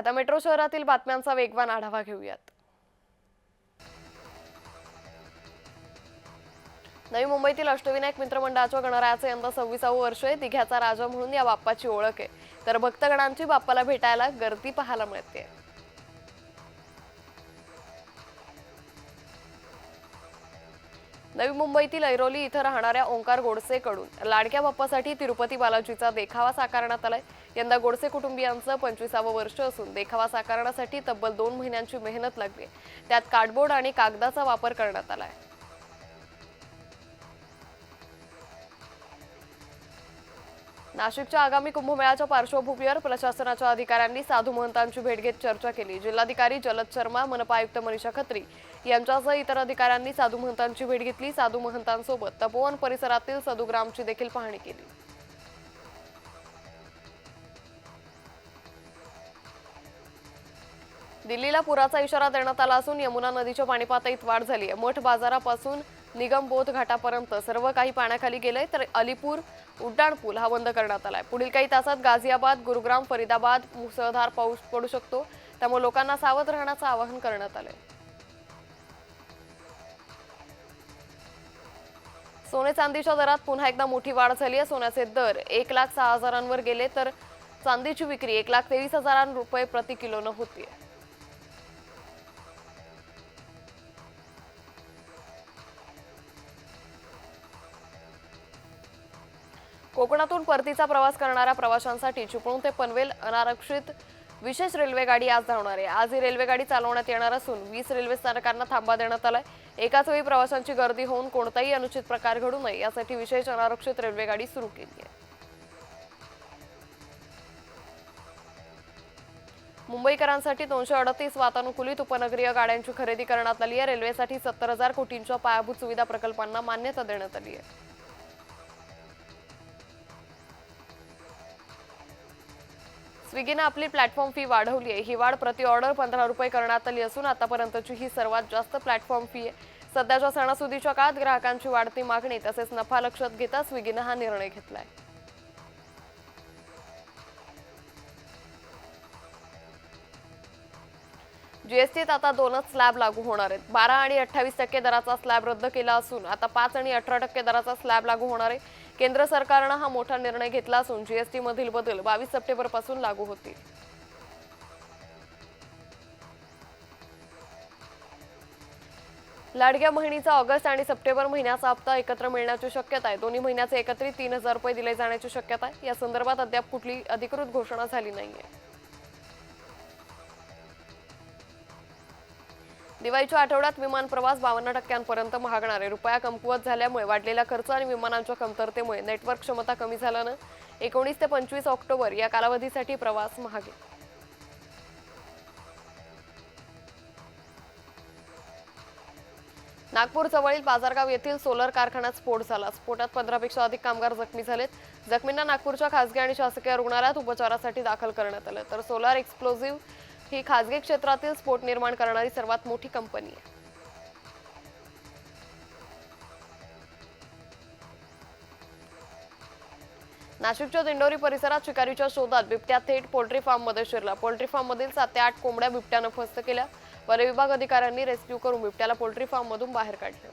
आता मेट्रो शहरातील बातम्यांचा वेगवान आढावा घेऊयात। नवी मुंबईतील अष्टविनायक मित्र मंडळाच्या गणरायाचे यंदा 26वे वर्ष आहे। दिघ्याचा राजा म्हणून या बाप्पाची ओळख आहे, तर भक्तगणांची बाप्पाला भेटायला गर्दी पाहायला मिळते। नवी मुंबईतील ऐरोली इथं राहणाऱ्या ओंकार गोडसेकडून लाडक्या बाप्पासाठी तिरुपती बालाजीचा देखावा साकारण्यात आलाय। यंदा गोडसे कुटुंबियांचं 25वे वर्ष असून देखावा साकारण्यासाठी तब्बल 2 महिन्यांची मेहनत लागली। त्यात कार्डबोर्ड आणि कागदाचा वापर करण्यात आलाय। नाशिकच्या आगामी कुंभमेळ्याच्या पार्श्वभूमीवर प्रशासनाच्या अधिकाऱ्यांनी साधू महंतांची भेट घेत चर्चा केली। जिल्हाधिकारी जलद शर्मा, मनपा आयुक्त मनीषा खत्री यांच्यासह इतर अधिकाऱ्यांनी साधू महंतांची भेट घेतली। साधू महंतांसोबत तपोवन परिसरातील सदुग्रामची देखील पाहणी केली। दिल्लीला पुराचा इशारा देण्यात आला असून यमुना नदीच्या पाणी पातळीत वाढ झाली आहे। मठ बाजारापासून निगमबोध घाटापर्यंत सर्व काही पाण्याखाली गेलंय, तर अलीपूर उड्डाणपूल हा बंद करण्यात आलाय। पुढील काही तासात गाझियाबाद, गुरुग्राम, फरीदाबाद मुसळधार पाऊस पडू शकतो, त्यामुळे लोकांना सावध राहण्याचं आवाहन करण्यात आलंय। सोने चांदीच्या दरात पुन्हा एकदा मोठी वाढ झाली आहे। सोन्याचे दर 1,06,000 गेले, तर चांदीची विक्री 1,23,000 रुपये प्रति किलोनं होती। कोकणातून परतीचा प्रवास करणाऱ्या प्रवाशांसाठी चिपळूण ते पनवेल अनारक्षित विशेष रेल्वेगाडी आज धावणार आहे। आज ही रेल्वेगाडी चालवण्यात येणार असून 20 रेल्वे स्थानकांना थांबा देण्यात आलाय। एकाच वेळी प्रवाशांची गर्दी होऊन कोणताही अनुचित प्रकार घडू नये यासाठी विशेष अनारक्षित रेल्वेगाडी सुरू केली आहे। मुंबईकरांसाठी 238 वातानुकूलित उपनगरीय गाड्यांची खरेदी करण्यात आली आहे। रेल्वेसाठी 70,000 कोटींच्या पायाभूत सुविधा प्रकल्पांना मान्यता देण्यात आली आहे। स्विगीने आपली प्लॅटफॉर्म फी वाढवली आहे। ही वाढ प्रति ऑर्डर 15 रुपये करण्यात आली असून आतापर्यंतची ही सर्वात जास्त प्लॅटफॉर्म फी आहे। सध्याच्या सणासुदीच्या काळात ग्राहकांची वाढती मागणी तसेच नफा लक्षात घेता स्विगीने हा निर्णय घेतलाय। जीएसटीत आता 2च स्लॅब लागू होणार आहेत। 12 आणि 28% दराचा स्लॅब रद्द केला असून आता 5 आणि 18% दराचा स्लॅब लागू होणार आहे। केंद्र सरकारने हा मोठा निर्णय घेतला असून जीएसटी मधील बदल 22 सप्टेंबर पासून लागू होतील। लाडक्या बहिणीचा ऑगस्ट आणि सप्टेंबर महिन्याचा हप्ता एकत्र मिळण्याची शक्यता आहे। दोन्ही महिन्याचे एकत्रित 3,000 रुपये दिले जाण्याची शक्यता आहे। या संदर्भात अद्याप कुठली अधिकृत घोषणा झाली नाहीये। दिवाळीच्या आठवड्यात विमान प्रवास 52% महागणार आहे। रुपया कमकुवत झाल्यामुळे वाढलेला खर्च आणि विमानांच्या कमतरतेमुळे नेटवर्क क्षमता कमी झाल्यानं 19 ते 25 ऑक्टोबर या कालावधीसाठी प्रवास महाग आहे। नागपूर जवळील बाजारगाव येथील सोलर कारखान्यात स्फोट झाला। स्फोटात 15 पेक्षा अधिक कामगार जखमी झालेत। जखमींना नागपूरच्या खासगी आणि शासकीय रुग्णालयात उपचारासाठी दाखल करण्यात आलं, तर सोलर एक्सप्लोजिव्ह ही खासगी क्षेत्रातील स्फोट निर्माण करणारी सर्वात मोठी कंपनी आहे। नाशिकच्या दिंडोरी परिसरात शिकारीच्या शोधात बिबट्या थेट पोल्ट्री फार्ममध्ये शिरला। पोल्ट्री फार्ममधील 7 ते 8 कोंबड्या बिबट्यानं फस्त केल्या। वन विभाग अधिकाऱ्यांनी रेस्क्यू करून बिबट्याला पोल्ट्री फार्ममधून बाहेर काढले।